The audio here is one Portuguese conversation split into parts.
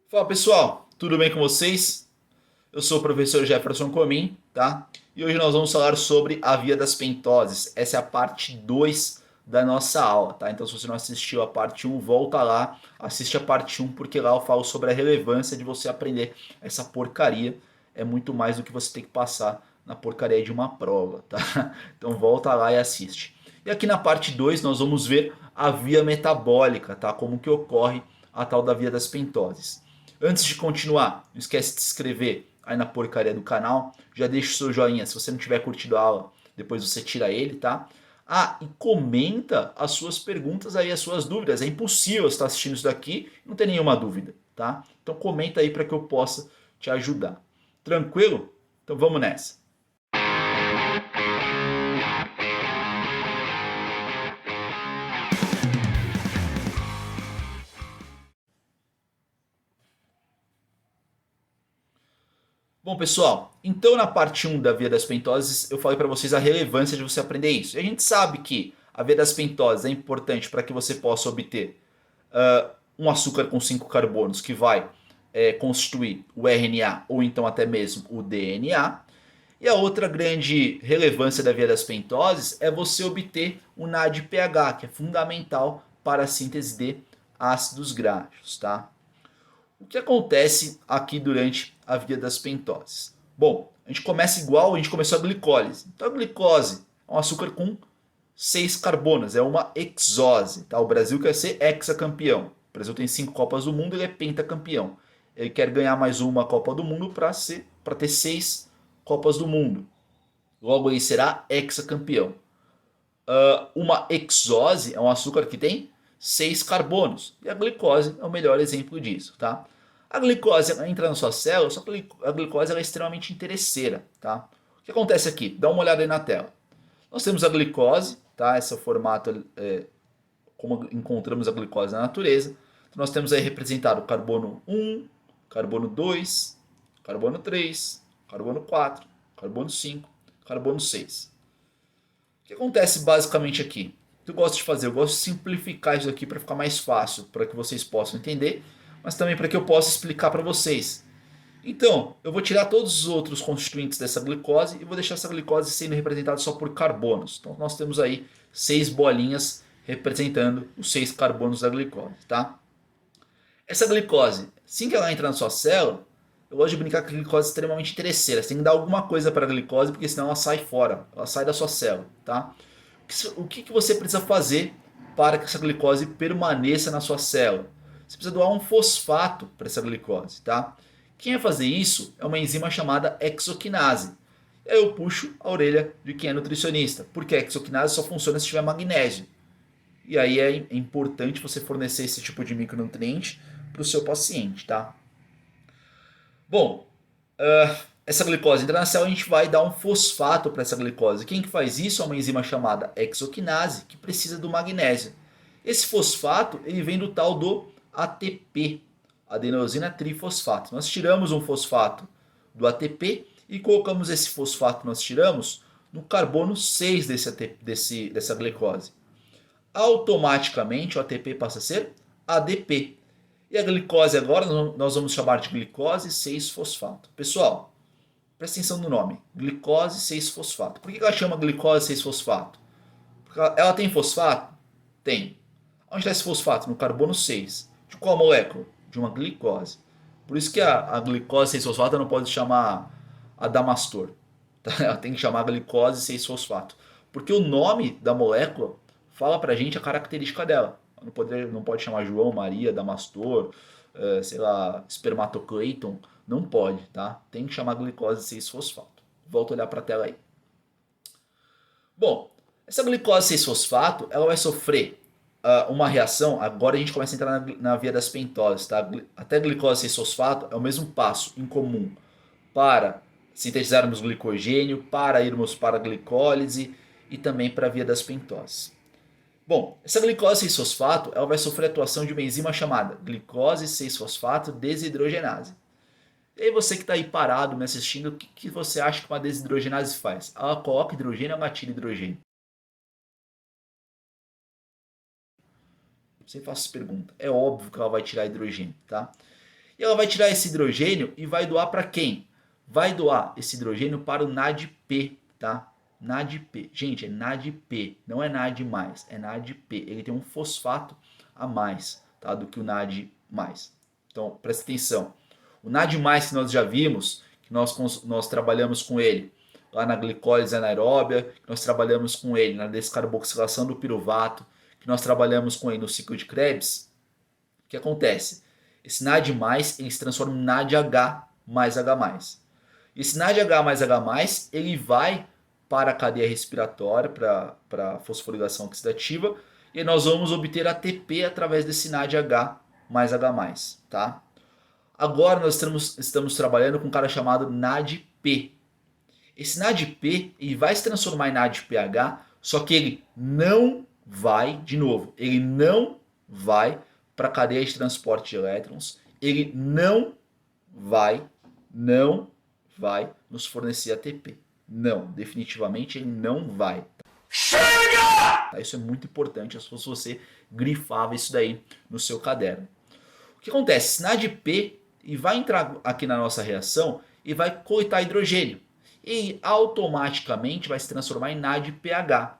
Fala pessoal, tudo bem com vocês? Eu sou o professor Jefferson Comin, tá? E hoje nós vamos falar sobre a via das pentoses. Essa é a parte 2 da nossa aula, tá? Então se você não assistiu a parte um, volta lá, assiste a parte um, porque lá eu falo sobre a relevância de você aprender essa porcaria. É muito mais do que você tem que passar na porcaria de uma prova, tá? Então volta lá e assiste. E aqui na parte 2 nós vamos ver a via metabólica, tá? Como que ocorre a tal da via das pentoses. Antes de continuar, não esquece de se inscrever aí na porcaria do canal. Já deixa o seu joinha. Se você não tiver curtido a aula, depois você tira ele, tá? Ah, e comenta as suas perguntas aí, as suas dúvidas. É impossível você estar assistindo isso daqui e não ter nenhuma dúvida, tá? Então comenta aí para que eu possa te ajudar. Tranquilo? Então vamos nessa. Bom, pessoal, então na parte um da via das pentoses eu falei para vocês a relevância de você aprender isso. E a gente sabe que a via das pentoses é importante para que você possa obter um açúcar com 5 carbonos que vai constituir o RNA ou então até mesmo o DNA. E a outra grande relevância da via das pentoses é você obter o NADPH, que é fundamental para a síntese de ácidos graxos, tá? O que acontece aqui durante a via das pentoses? Bom, a gente começa igual a gente começou a glicólise. Então a glicose é um açúcar com 6 carbonos, é uma hexose. Tá? O Brasil quer ser hexacampeão. O Brasil tem 5 Copas do Mundo, ele é pentacampeão. Ele quer ganhar mais uma Copa do Mundo para ter 6 Copas do Mundo. Logo ele será hexacampeão. Uma hexose é um açúcar que tem 6 carbonos. E a glicose é o melhor exemplo disso. Tá? A glicose entra na sua célula, só que a glicose é extremamente interesseira. Tá? O que acontece aqui? Dá uma olhada aí na tela. Nós temos a glicose, tá? Esse é o formato como encontramos a glicose na natureza. Então nós temos aí representado o carbono 1, carbono 2, carbono 3, carbono 4, carbono 5, carbono 6. O que acontece basicamente aqui? O que eu gosto de fazer? Eu gosto de simplificar isso aqui para ficar mais fácil, para que vocês possam entender, mas também para que eu possa explicar para vocês. Então, eu vou tirar todos os outros constituintes dessa glicose e vou deixar essa glicose sendo representada só por carbonos. Então, nós temos aí 6 bolinhas representando os 6 carbonos da glicose, tá? Essa glicose, assim que ela entra na sua célula, eu gosto de brincar que a glicose é extremamente interesseira. Você tem que dar alguma coisa para a glicose, porque senão ela sai fora, ela sai da sua célula, tá? O que você precisa fazer para que essa glicose permaneça na sua célula? Você precisa doar um fosfato para essa glicose, tá? Quem vai fazer isso é uma enzima chamada hexoquinase. E aí eu puxo a orelha de quem é nutricionista, porque a hexoquinase só funciona se tiver magnésio. E aí é importante você fornecer esse tipo de micronutriente para o seu paciente, tá? Bom, essa glicose entra na célula, a gente vai dar um fosfato para essa glicose. Quem que faz isso é uma enzima chamada hexoquinase, que precisa do magnésio. Esse fosfato ele vem do tal do ATP, adenosina trifosfato. Nós tiramos um fosfato do ATP e colocamos esse fosfato que nós tiramos no carbono 6 dessa glicose. Automaticamente o ATP passa a ser ADP. E a glicose agora nós vamos chamar de glicose 6-fosfato. Pessoal, presta atenção no nome. Glicose 6-fosfato. Por que ela chama glicose 6-fosfato? Porque ela tem fosfato? Tem. Onde está esse fosfato? No carbono 6. De qual molécula? De uma glicose. Por isso que a glicose 6-fosfato não pode chamar adamastor. Tá? Ela tem que chamar glicose 6-fosfato. Porque o nome da molécula fala pra gente a característica dela. Não pode chamar João, Maria, Damastor, sei lá, Spermatocleiton. Não pode, tá? Tem que chamar glicose 6-fosfato. Volta a olhar para a tela aí. Bom, essa glicose 6-fosfato ela vai sofrer uma reação. Agora a gente começa a entrar na via das pentoses, tá? Até a glicose 6-fosfato é o mesmo passo em comum para sintetizarmos glicogênio, para irmos para a glicólise e também para a via das pentoses. Bom, essa glicose 6-fosfato ela vai sofrer a atuação de uma enzima chamada glicose 6-fosfato desidrogenase. E aí você que está aí parado me assistindo, o que você acha que uma desidrogenase faz? Ela coloca hidrogênio ou ela tira hidrogênio? Você faz essa pergunta. É óbvio que ela vai tirar hidrogênio, tá? E ela vai tirar esse hidrogênio e vai doar para quem? Vai doar esse hidrogênio para o NADP, tá? NADP. Gente, é NADP, não é NAD+, é NADP. Ele tem um fosfato a mais, tá? Do que o NAD+. Então, presta atenção. O NAD+, que nós já vimos, que nós trabalhamos com ele lá na glicólise anaeróbia, que nós trabalhamos com ele na descarboxilação do piruvato, que nós trabalhamos com ele no ciclo de Krebs, o que acontece? Esse NAD+, ele se transforma em NADH mais H+. Esse NADH mais H+, ele vai para a cadeia respiratória, para a fosforilação oxidativa, e nós vamos obter ATP através desse NADH mais H+, tá? Agora nós estamos trabalhando com um cara chamado NADP. Esse NADP ele vai se transformar em NADPH, só que ele não vai, de novo, ele não vai para a cadeia de transporte de elétrons, ele não vai nos fornecer ATP. Não, definitivamente ele não vai. Chega! Isso é muito importante, é só se você grifava isso daí no seu caderno. O que acontece? Esse NADP e vai entrar aqui na nossa reação e vai coletar hidrogênio. E automaticamente vai se transformar em NADPH.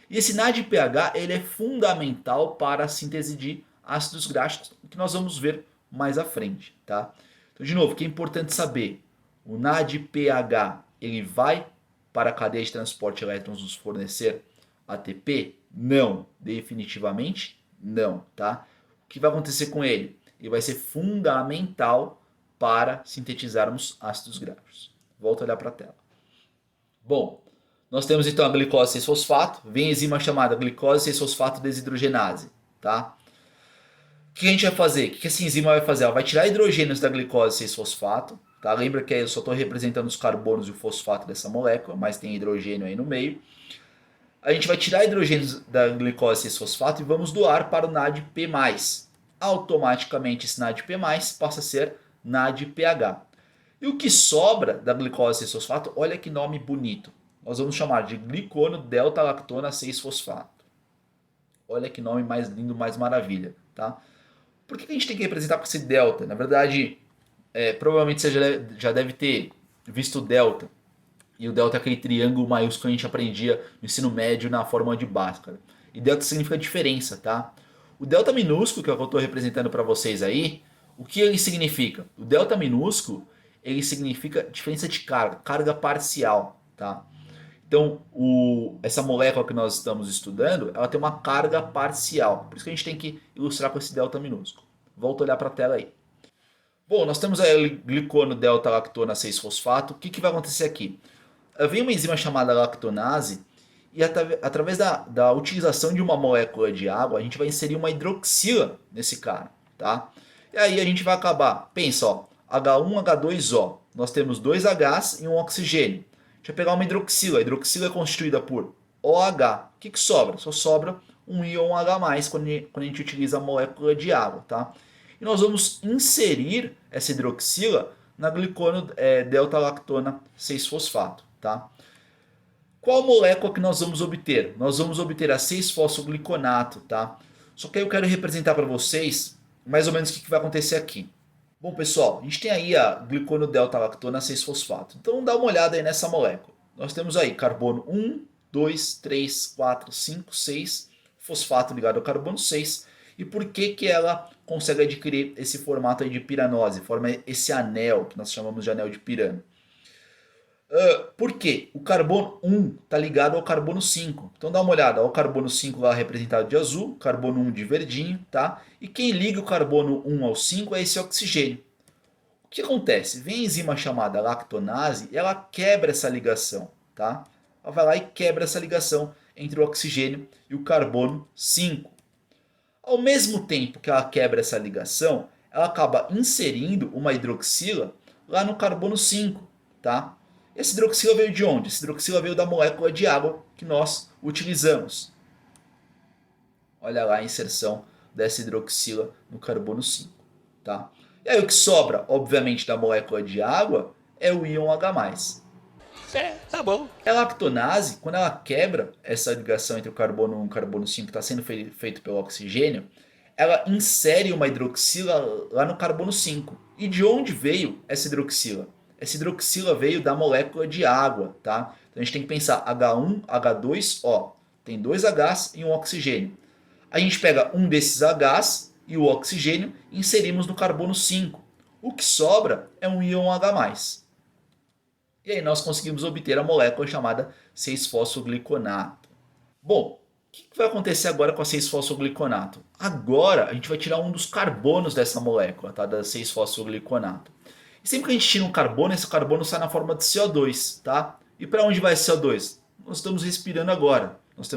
E esse NADPH ele é fundamental para a síntese de ácidos graxos, que nós vamos ver mais à frente. Tá? Então, de novo, o que é importante saber? O NADPH ele vai para a cadeia de transporte de elétrons nos fornecer ATP? Não, definitivamente não. Tá? O que vai acontecer com ele? Ele vai ser fundamental para sintetizarmos ácidos graxos. Volto a olhar para a tela. Bom, nós temos então a glicose 6-fosfato, vem a enzima chamada glicose 6-fosfato desidrogenase. Tá? O que a gente vai fazer? O que essa enzima vai fazer? Ela vai tirar hidrogênios da glicose 6-fosfato. Tá? Lembra que eu só estou representando os carbonos e o fosfato dessa molécula, mas tem hidrogênio aí no meio. A gente vai tirar hidrogênios da glicose 6-fosfato e vamos doar para o NADP+. Automaticamente esse NADP+, passa a ser NADPH. E o que sobra da glicose 6-fosfato, olha que nome bonito. Nós vamos chamar de glicono delta-lactona 6-fosfato. Olha que nome mais lindo, mais maravilha. Tá? Por que a gente tem que representar com esse delta? Na verdade, provavelmente você já deve ter visto o delta. E o delta é aquele triângulo maiúsculo que a gente aprendia no ensino médio na fórmula de Bhaskara. E delta significa diferença, tá? O delta minúsculo, que é o que eu estou representando para vocês aí, o que ele significa? O delta minúsculo, ele significa diferença de carga, carga parcial, tá? Então, essa molécula que nós estamos estudando, ela tem uma carga parcial. Por isso que a gente tem que ilustrar com esse delta minúsculo. Volto a olhar para a tela aí. Bom, nós temos aí o glicono delta-lactona 6-fosfato. O que vai acontecer aqui? Vem uma enzima chamada lactonase e através da utilização de uma molécula de água, a gente vai inserir uma hidroxila nesse cara. Tá? E aí a gente vai acabar, pensa, ó, H1, H2O. Nós temos dois Hs e um oxigênio. A gente vai pegar uma hidroxila. A hidroxila é constituída por OH. O que sobra? Só sobra um íon H+, quando a gente utiliza a molécula de água. Tá? E nós vamos inserir essa hidroxila na glicono delta-lactona 6-fosfato. Tá? Qual molécula que nós vamos obter? Nós vamos obter a 6-fosfogliconato. Tá? Só que aí eu quero representar para vocês mais ou menos o que vai acontecer aqui. Bom, pessoal, a gente tem aí a glicono delta-lactona 6-fosfato. Então dá uma olhada aí nessa molécula. Nós temos aí carbono 1, 2, 3, 4, 5, 6, fosfato ligado ao carbono 6. E por que ela consegue adquirir esse formato aí de piranose, forma esse anel, que nós chamamos de anel de Pirano? Por quê? O carbono 1 está ligado ao carbono 5. Então dá uma olhada, ó, o carbono 5 lá representado de azul, carbono 1 de verdinho, tá? E quem liga o carbono 1 ao 5 é esse oxigênio. O que acontece? Vem a enzima chamada lactonase e ela quebra essa ligação, tá? Ela vai lá e quebra essa ligação entre o oxigênio e o carbono 5. Ao mesmo tempo que ela quebra essa ligação, ela acaba inserindo uma hidroxila lá no carbono 5, tá? Essa hidroxila veio de onde? Essa hidroxila veio da molécula de água que nós utilizamos. Olha lá a inserção dessa hidroxila no carbono 5. Tá? E aí o que sobra, obviamente, da molécula de água é o íon H+. Tá bom. A lactonase, quando ela quebra essa ligação entre o carbono 1 e o carbono 5 que está sendo feito pelo oxigênio, ela insere uma hidroxila lá no carbono 5. E de onde veio essa hidroxila? Essa hidroxila veio da molécula de água, tá? Então a gente tem que pensar H1, H2O. Tem dois Hs e um oxigênio. A gente pega um desses Hs e o oxigênio e inserimos no carbono 5. O que sobra é um íon H+. E aí nós conseguimos obter a molécula chamada 6-fosfogliconato. Bom, o que vai acontecer agora com a 6-fosfogliconato? Agora a gente vai tirar um dos carbonos dessa molécula, tá? Da 6-fosfogliconato. E sempre que a gente tira um carbono, esse carbono sai na forma de CO2, tá? E para onde vai esse CO2? Nós estamos respirando agora. Nós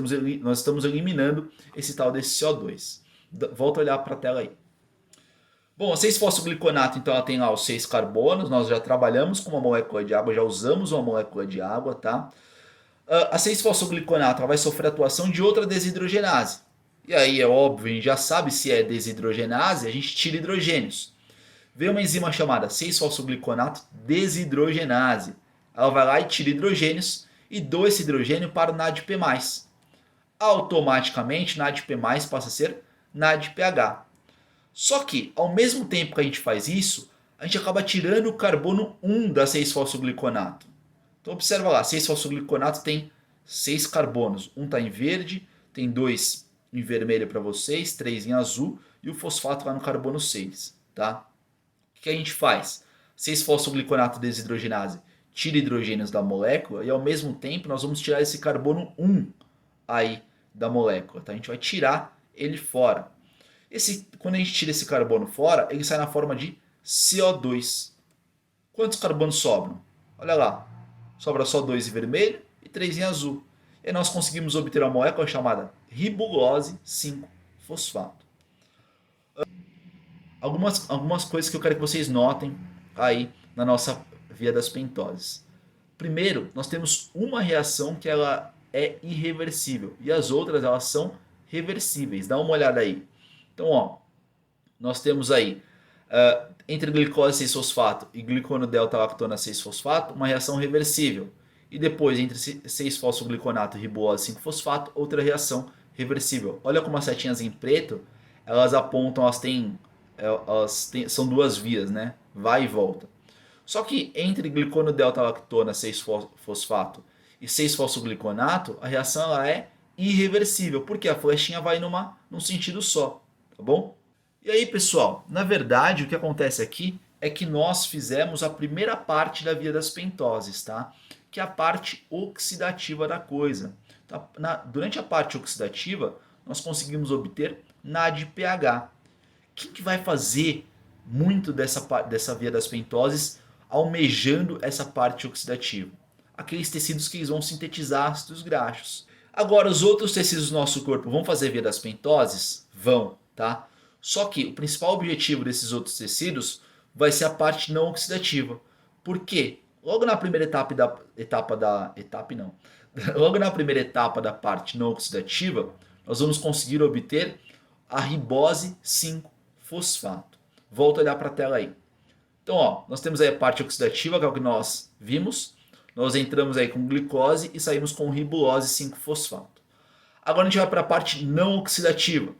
estamos eliminando esse tal desse CO2. Volta a olhar para a tela aí. Bom, a 6-fosfogliconato, então, ela tem lá os 6 carbonos. Nós já trabalhamos com uma molécula de água, já usamos uma molécula de água, tá? A 6-fosfogliconato ela vai sofrer a atuação de outra desidrogenase. E aí é óbvio, a gente já sabe se é desidrogenase, a gente tira hidrogênios. Vem uma enzima chamada 6-fosfogliconato desidrogenase. Ela vai lá e tira hidrogênios e doa esse hidrogênio para o NADP+. Automaticamente, NADP+, passa a ser NADPH. Só que, ao mesmo tempo que a gente faz isso, a gente acaba tirando o carbono 1 da 6-fosfogliconato. Então observa lá, 6-fosfogliconato tem 6 carbonos. Um está em verde, tem 2 em vermelho para vocês, 3 em azul e o fosfato lá no carbono 6. Tá? O que a gente faz? 6-fosfogliconato desidrogenase tira hidrogênios da molécula e ao mesmo tempo nós vamos tirar esse carbono 1 aí da molécula. Tá? A gente vai tirar ele fora. Quando a gente tira esse carbono fora, ele sai na forma de CO2. Quantos carbonos sobram? Olha lá, sobra só 2 em vermelho e 3 em azul. E nós conseguimos obter uma molécula chamada ribulose 5-fosfato. Algumas coisas que eu quero que vocês notem aí na nossa via das pentoses. Primeiro, nós temos uma reação que ela é irreversível e as outras elas são reversíveis. Dá uma olhada aí. Então, ó, nós temos aí entre glicose 6-fosfato e gliconodelta-lactona 6-fosfato uma reação reversível. E depois entre 6-fosfogliconato e ribulose 5-fosfato outra reação reversível. Olha como as setinhas em preto, elas apontam, são duas vias, né? Vai e volta. Só que entre gliconodelta-lactona 6-fosfato e 6-fosfogliconato, a reação ela é irreversível, porque a flechinha vai num sentido só, tá bom? E aí, pessoal, na verdade o que acontece aqui é que nós fizemos a primeira parte da via das pentoses, tá? Que é a parte oxidativa da coisa. Durante a parte oxidativa, nós conseguimos obter NADPH. Quem que vai fazer muito dessa via das pentoses almejando essa parte oxidativa? Aqueles tecidos que eles vão sintetizar ácidos graxos. Agora, os outros tecidos do nosso corpo vão fazer via das pentoses? Vão, tá? Só que o principal objetivo desses outros tecidos vai ser a parte não oxidativa. Por quê? Logo na primeira Logo na primeira etapa da parte não oxidativa, nós vamos conseguir obter a ribose 5-fosfato. Volto a olhar para a tela aí. Então, ó, nós temos aí a parte oxidativa, que é o que nós vimos. Nós entramos aí com glicose e saímos com ribulose 5-fosfato. Agora a gente vai para a parte não oxidativa.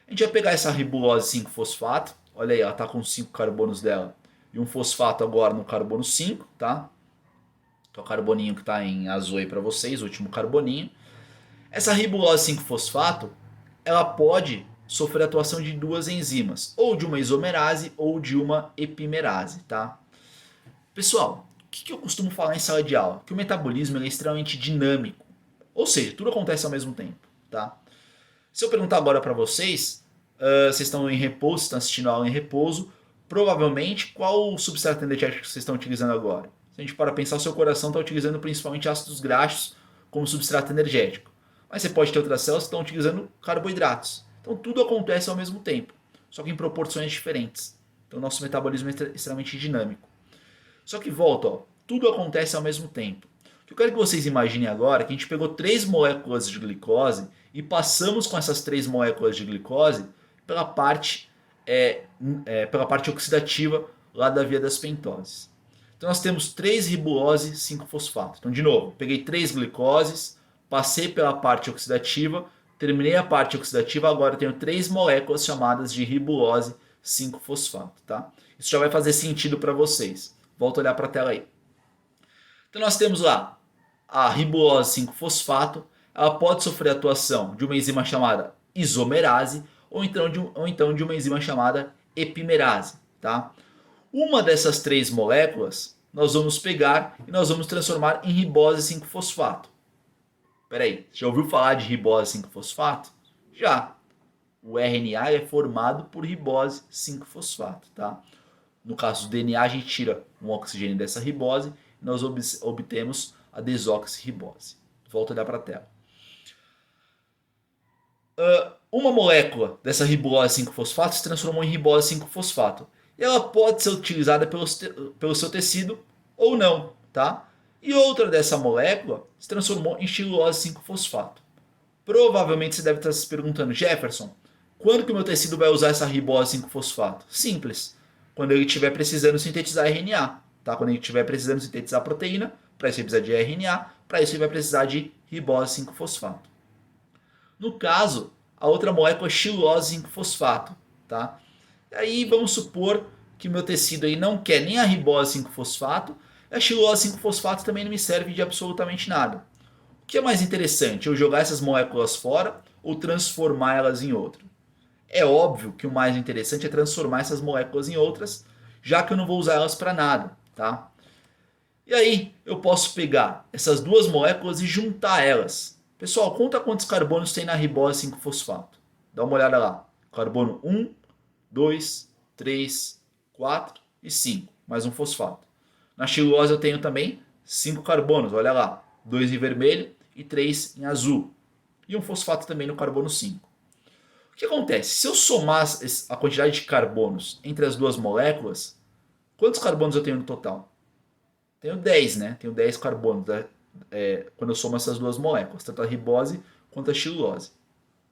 A gente vai pegar essa ribulose 5-fosfato. Olha aí, ela está com 5 carbonos dela. E um fosfato agora no carbono 5, tá? Que é o carboninho que está em azul aí para vocês, o último carboninho. Essa ribulose 5-fosfato, ela pode sofrer a atuação de duas enzimas. Ou de uma isomerase ou de uma epimerase, tá? Pessoal, o que eu costumo falar em sala de aula? Que o metabolismo é extremamente dinâmico. Ou seja, tudo acontece ao mesmo tempo, tá? Se eu perguntar agora para vocês, vocês estão em repouso, estão assistindo a aula em repouso, provavelmente qual substrato energético vocês estão utilizando agora? Se a gente para pensar, o seu coração está utilizando principalmente ácidos graxos como substrato energético. Mas você pode ter outras células que estão utilizando carboidratos. Então tudo acontece ao mesmo tempo, só que em proporções diferentes. Então nosso metabolismo é extremamente dinâmico. Só que volta, ó, tudo acontece ao mesmo tempo. O que eu quero que vocês imaginem agora é que a gente pegou 3 moléculas de glicose e passamos com essas 3 moléculas de glicose pela parte oxidativa lá da via das pentoses. Então nós temos 3 ribulose 5-fosfato. Então de novo, peguei 3 glicoses, passei pela parte oxidativa, Terminei a parte oxidativa, agora eu tenho 3 moléculas chamadas de ribulose 5-fosfato, tá? Isso já vai fazer sentido para vocês. Volto a olhar para a tela aí. Então nós temos lá a ribulose 5-fosfato, ela pode sofrer atuação de uma enzima chamada isomerase ou então de uma enzima chamada epimerase, tá? Uma dessas 3 moléculas nós vamos pegar e nós vamos transformar em ribose 5-fosfato. Peraí, já ouviu falar de ribose 5-fosfato? Já. O RNA é formado por ribose 5-fosfato, tá? No caso do DNA, a gente tira um oxigênio dessa ribose e nós obtemos a desoxirribose. Volto a olhar para a tela. Uma molécula dessa ribose 5-fosfato se transformou em ribose 5-fosfato. E ela pode ser utilizada pelo seu tecido ou não, tá? E outra dessa molécula se transformou em xilose 5-fosfato. Provavelmente você deve estar se perguntando, Jefferson, quando que o meu tecido vai usar essa ribose 5-fosfato? Simples, quando ele estiver precisando sintetizar RNA. Tá? Quando ele estiver precisando sintetizar proteína, para isso ele precisa de RNA, para isso ele vai precisar de ribose 5-fosfato. No caso, a outra molécula é xilose 5-fosfato. Tá? E aí vamos supor que o meu tecido aí não quer nem a ribose 5-fosfato, a xilose 5-fosfato também não me serve de absolutamente nada. O que é mais interessante, eu jogar essas moléculas fora ou transformar elas em outra? É óbvio que o mais interessante é transformar essas moléculas em outras, já que eu não vou usar elas para nada, tá? E aí eu posso pegar essas duas moléculas e juntar elas. Pessoal, conta quantos carbonos tem na ribose 5-fosfato. Dá uma olhada lá. Carbono 1, 2, 3, 4 e 5. Mais um fosfato. Na xilose eu tenho também 5 carbonos, olha lá. 2 em vermelho e 3 em azul. E um fosfato também no carbono 5. O que acontece? Se eu somar a quantidade de carbonos entre as duas moléculas, quantos carbonos eu tenho no total? Tenho 10, né? Tenho 10 carbonos quando eu somo essas duas moléculas, tanto a ribose quanto a xilose.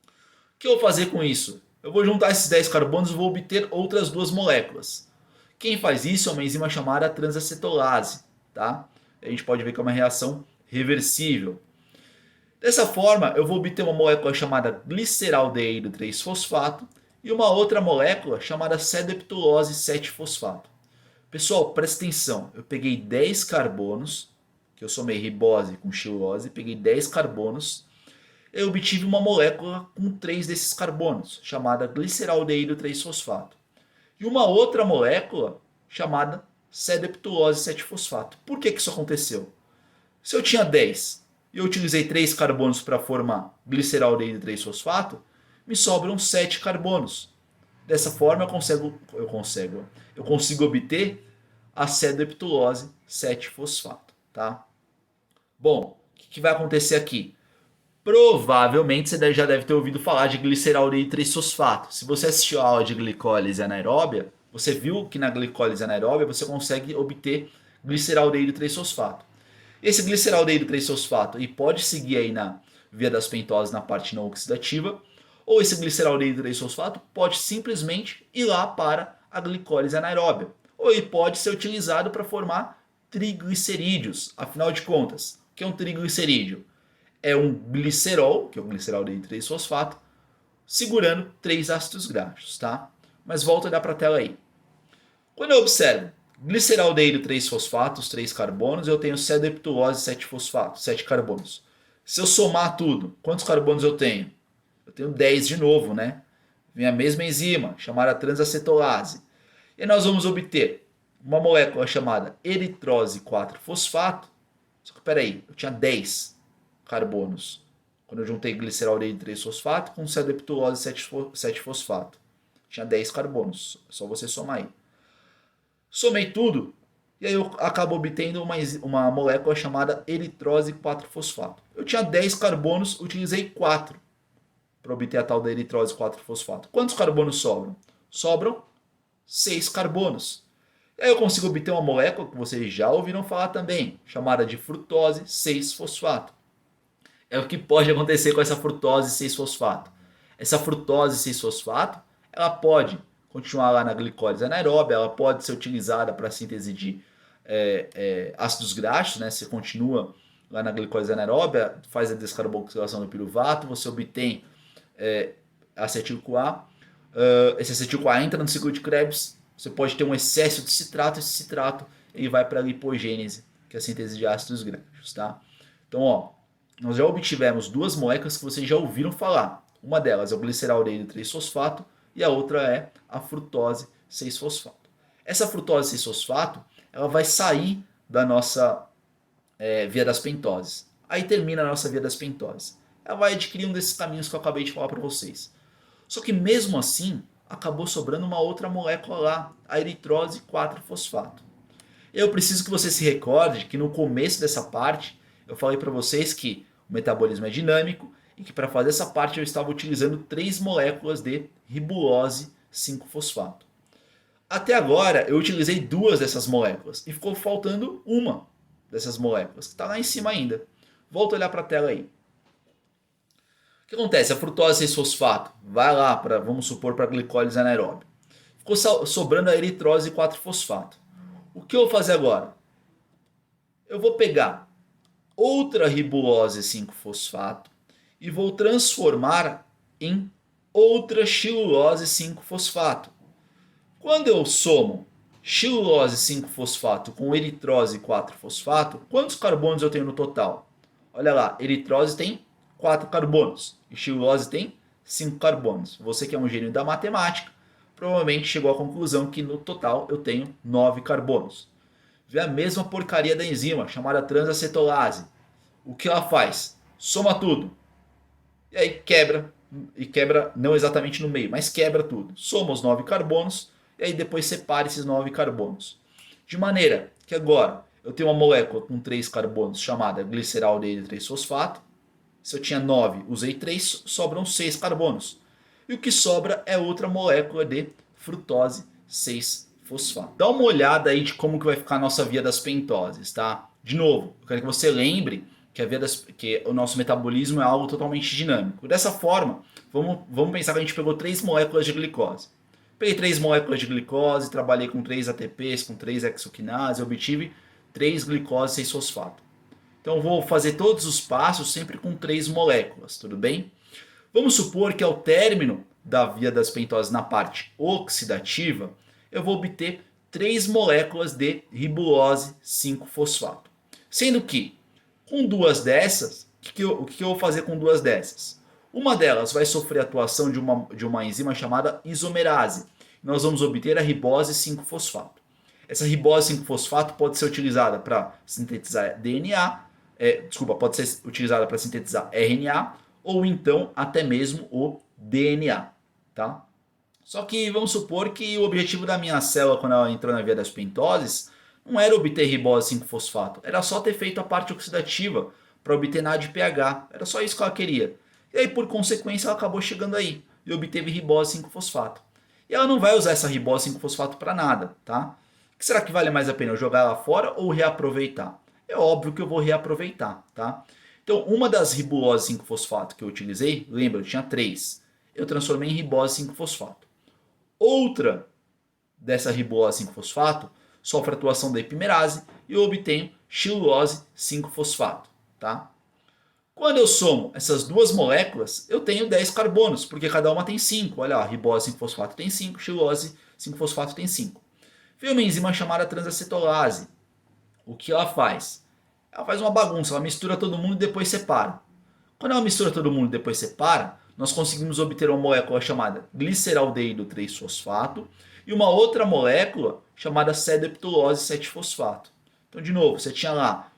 O que eu vou fazer com isso? Eu vou juntar esses 10 carbonos e vou obter outras duas moléculas. Quem faz isso é uma enzima chamada transacetolase. Tá? A gente pode ver que é uma reação reversível. Dessa forma, eu vou obter uma molécula chamada gliceraldeído 3-fosfato e uma outra molécula chamada cedeptulose 7-fosfato. Pessoal, presta atenção. Eu peguei 10 carbonos, que eu somei ribose com xilose, peguei 10 carbonos, eu obtive uma molécula com 3 desses carbonos, chamada gliceraldeído 3-fosfato. E uma outra molécula chamada cedeptulose 7-fosfato. Por que isso aconteceu? Se eu tinha 10 e eu utilizei 3 carbonos para formar gliceraldeído 3-fosfato, me sobram 7 carbonos. Dessa forma eu consigo obter a cedeptulose 7-fosfato. Tá? Bom, o que vai acontecer aqui? Provavelmente você já deve ter ouvido falar de gliceraldeído 3-fosfato. Se você assistiu a aula de glicólise anaeróbia, você viu que na glicólise anaeróbia você consegue obter gliceraldeído 3-fosfato. Esse gliceraldeído 3-fosfato e pode seguir aí na via das pentoses na parte não oxidativa, ou esse gliceraldeído 3-fosfato pode simplesmente ir lá para a glicólise anaeróbia, ou ele pode ser utilizado para formar triglicerídeos. Afinal de contas, o que é um triglicerídeo? É um glicerol, que é o gliceraldeído 3-fosfato, segurando 3 ácidos graxos, tá? Mas volta a olhar para a tela aí. Quando eu observo gliceraldeído 3-fosfato, os 3 carbonos, eu tenho cedeptulose 7-fosfato, 7 carbonos. Se eu somar tudo, quantos carbonos eu tenho? Eu tenho 10 de novo, né? Vem a mesma enzima, chamada transacetolase. E nós vamos obter uma molécula chamada eritrose 4-fosfato. Só que peraí, eu tinha 10 carbonos quando eu juntei gliceraldeído 3-fosfato com cedeptulose 7-fosfato. Tinha 10 carbonos, só você somar aí. Somei tudo e aí eu acabo obtendo uma molécula chamada eritrose 4-fosfato. Eu tinha 10 carbonos, utilizei 4 para obter a tal da eritrose 4-fosfato. Quantos carbonos sobram? Sobram 6 carbonos. E aí eu consigo obter uma molécula que vocês já ouviram falar também, chamada de frutose 6-fosfato. É o que pode acontecer com essa frutose 6-fosfato. Essa frutose 6-fosfato, ela pode continuar lá na glicólise anaeróbia, ela pode ser utilizada para a síntese de ácidos graxos, né? Você continua lá na glicólise anaeróbia, faz a descarboxilação do piruvato, você obtém acetil-CoA. Esse acetil-CoA entra no ciclo de Krebs. Você pode ter um excesso de citrato. Esse citrato ele vai para a lipogênese, que é a síntese de ácidos graxos. Tá? Então, ó, nós já obtivemos duas moléculas que vocês já ouviram falar. Uma delas é o gliceraldeído 3-fosfato e a outra é a frutose 6-fosfato. Essa frutose 6-fosfato ela vai sair da nossa via das pentoses. Aí termina a nossa via das pentoses. Ela vai adquirir um desses caminhos que eu acabei de falar para vocês. Só que mesmo assim, acabou sobrando uma outra molécula lá, a eritrose 4-fosfato. Eu preciso que você se recorde que no começo dessa parte, eu falei para vocês que o metabolismo é dinâmico e que para fazer essa parte eu estava utilizando 3 moléculas de ribulose 5-fosfato. Até agora eu utilizei 2 dessas moléculas e ficou faltando uma dessas moléculas, que está lá em cima ainda. Volta a olhar para a tela aí. O que acontece? A frutose 6-fosfato vai lá para, vamos supor, para a glicólise anaeróbia. Ficou sobrando a eritrose 4-fosfato. O que eu vou fazer agora? Eu vou pegar outra ribulose 5-fosfato e vou transformar em outra xilulose 5-fosfato. Quando eu somo xilulose 5-fosfato com eritrose 4-fosfato, quantos carbonos eu tenho no total? Olha lá, eritrose tem 4 carbonos e xilulose tem 5 carbonos. Você que é um gênio da matemática, provavelmente chegou à conclusão que no total eu tenho 9 carbonos. Vê a mesma porcaria da enzima, chamada transacetolase. O que ela faz? Soma tudo. E aí quebra não exatamente no meio, mas quebra tudo. Soma os 9 carbonos e aí depois separa esses 9 carbonos. De maneira que agora eu tenho uma molécula com 3 carbonos chamada gliceraldeído 3-fosfato. Se eu tinha 9, usei 3, sobram 6 carbonos. E o que sobra é outra molécula de frutose 6-fosfato. Dá uma olhada aí de como que vai ficar a nossa via das pentoses, tá? De novo, eu quero que você lembre que o nosso metabolismo é algo totalmente dinâmico. Dessa forma, vamos pensar que a gente pegou 3 moléculas de glicose. Peguei 3 moléculas de glicose, trabalhei com 3 ATPs, com 3 hexoquinases, obtive 3 glicose 6-fosfato. Então vou fazer todos os passos sempre com 3 moléculas, tudo bem? Vamos supor que ao término da via das pentoses na parte oxidativa, eu vou obter 3 moléculas de ribulose 5-fosfato. Sendo que, com 2 dessas, o que eu vou fazer com 2 dessas? Uma delas vai sofrer a atuação de uma enzima chamada isomerase. Nós vamos obter a ribose 5-fosfato. Essa ribose 5-fosfato pode ser utilizada para sintetizar DNA, pode ser utilizada para sintetizar RNA ou então até mesmo o DNA, tá? Só que vamos supor que o objetivo da minha célula quando ela entrou na via das pentoses não era obter ribose 5-fosfato, era só ter feito a parte oxidativa para obter NADPH, era só isso que ela queria. E aí por consequência ela acabou chegando aí e obteve ribose 5-fosfato. E ela não vai usar essa ribose 5-fosfato para nada, tá? O que será que vale mais a pena, eu jogar ela fora ou reaproveitar? É óbvio que eu vou reaproveitar, tá? Então, uma das ribuloses 5-fosfato que eu utilizei, lembra, eu tinha 3. Eu transformei em ribose 5-fosfato. Outra dessa ribulose 5-fosfato sofre a atuação da epimerase e eu obtenho xilulose 5-fosfato, tá? Quando eu somo essas duas moléculas, eu tenho 10 carbonos, porque cada uma tem 5. Olha lá, ribose 5-fosfato tem 5, xilulose 5-fosfato tem 5. Veio uma enzima chamada transacetolase. O que ela faz? Ela faz uma bagunça, ela mistura todo mundo e depois separa. Quando ela mistura todo mundo e depois separa, nós conseguimos obter uma molécula chamada gliceraldeído 3-fosfato e uma outra molécula chamada sedeptulose 7-fosfato. Então, de novo, você tinha lá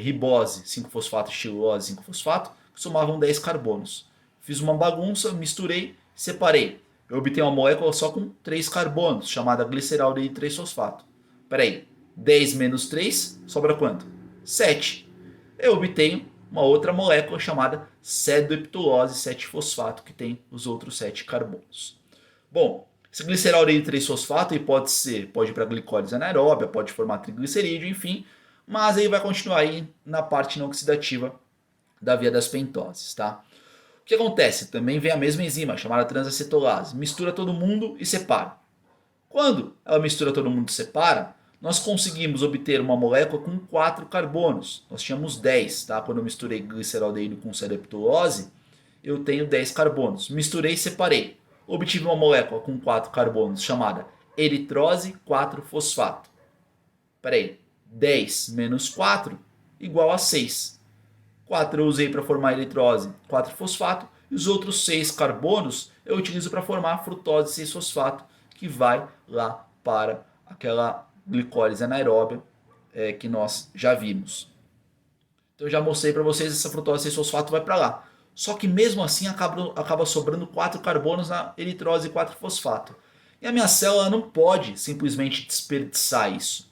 ribose 5-fosfato e xilulose 5-fosfato, que somavam 10 carbonos. Fiz uma bagunça, misturei, separei. Eu obtenho uma molécula só com 3 carbonos, chamada gliceraldeído 3-fosfato. Peraí, 10 menos 3, sobra quanto? 7. Eu obtenho uma outra molécula chamada sedeptulose 7-fosfato, que tem os outros 7 carbonos. Bom, esse gliceraldeído 3-fosfato pode ir para glicólise anaeróbia, pode formar triglicerídeo, enfim, mas aí vai continuar aí na parte não oxidativa da via das pentoses, tá? O que acontece? Também vem a mesma enzima, chamada transacetolase, mistura todo mundo e separa. Quando ela mistura todo mundo e separa, nós conseguimos obter uma molécula com 4 carbonos. Nós tínhamos 10, tá? Quando eu misturei gliceraldeído com sedeptulose, eu tenho 10 carbonos. Misturei e separei. Obtive uma molécula com 4 carbonos chamada eritrose 4-fosfato. Espera aí, 10 menos 4 igual a 6. 4 eu usei para formar eritrose 4-fosfato e os outros 6 carbonos eu utilizo para formar frutose 6-fosfato, que vai lá para aquela glicólise anaeróbia que nós já vimos. Então eu já mostrei para vocês, essa frutose 6-fosfato vai para lá. Só que mesmo assim acaba sobrando 4 carbonos na eritrose 4-fosfato. E a minha célula não pode simplesmente desperdiçar isso.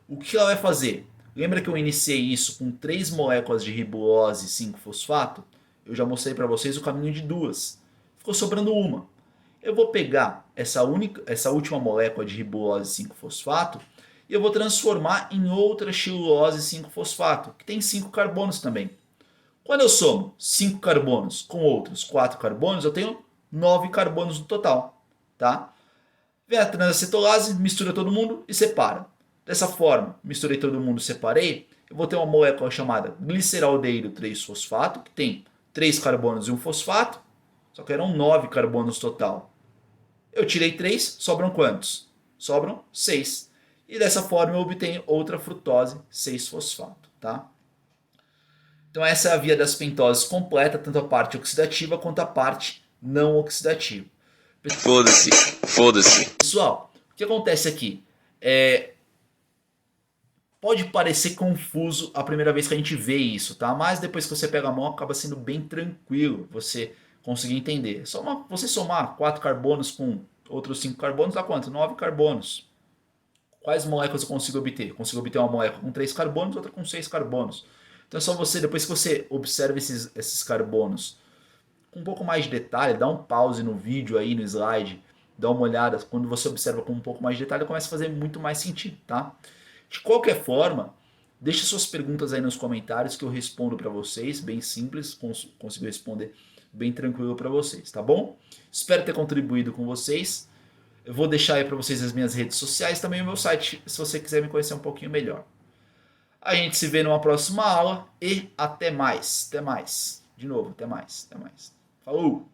O que ela vai fazer? Lembra que eu iniciei isso com 3 moléculas de ribulose 5-fosfato? Eu já mostrei para vocês o caminho de 2. Ficou sobrando uma. Eu vou pegar essa última molécula de ribulose 5-fosfato e eu vou transformar em outra xilulose 5-fosfato, que tem 5 carbonos também. Quando eu somo 5 carbonos com outros 4 carbonos, eu tenho 9 carbonos no total. Tá? Vem a transacetolase, mistura todo mundo e separa. Dessa forma, misturei todo mundo e separei, eu vou ter uma molécula chamada gliceraldeído 3-fosfato, que tem 3 carbonos e um fosfato, só que eram 9 carbonos total. Eu tirei 3, sobram quantos? Sobram 6. E dessa forma eu obtenho outra frutose 6-fosfato. Tá? Então essa é a via das pentoses completa, tanto a parte oxidativa quanto a parte não oxidativa. Foda-se, foda-se. Pessoal, o que acontece aqui? Pode parecer confuso a primeira vez que a gente vê isso, tá? Mas depois que você pega a mão, acaba sendo bem tranquilo você conseguir entender. Você somar 4 carbonos com outros 5 carbonos, dá quanto? 9 carbonos. Quais moléculas eu consigo obter? Eu consigo obter uma molécula com 3 carbonos, outra com 6 carbonos. Então é só você, depois que você observa esses carbonos com um pouco mais de detalhe, dá um pause no vídeo aí, no slide, dá uma olhada. Quando você observa com um pouco mais de detalhe, começa a fazer muito mais sentido, tá? De qualquer forma, deixe suas perguntas aí nos comentários que eu respondo para vocês, bem simples, consigo responder bem tranquilo para vocês, tá bom? Espero ter contribuído com vocês. Eu vou deixar aí para vocês as minhas redes sociais, também o meu site, se você quiser me conhecer um pouquinho melhor. A gente se vê numa próxima aula e até mais. Até mais. De novo, até mais. Até mais. Falou!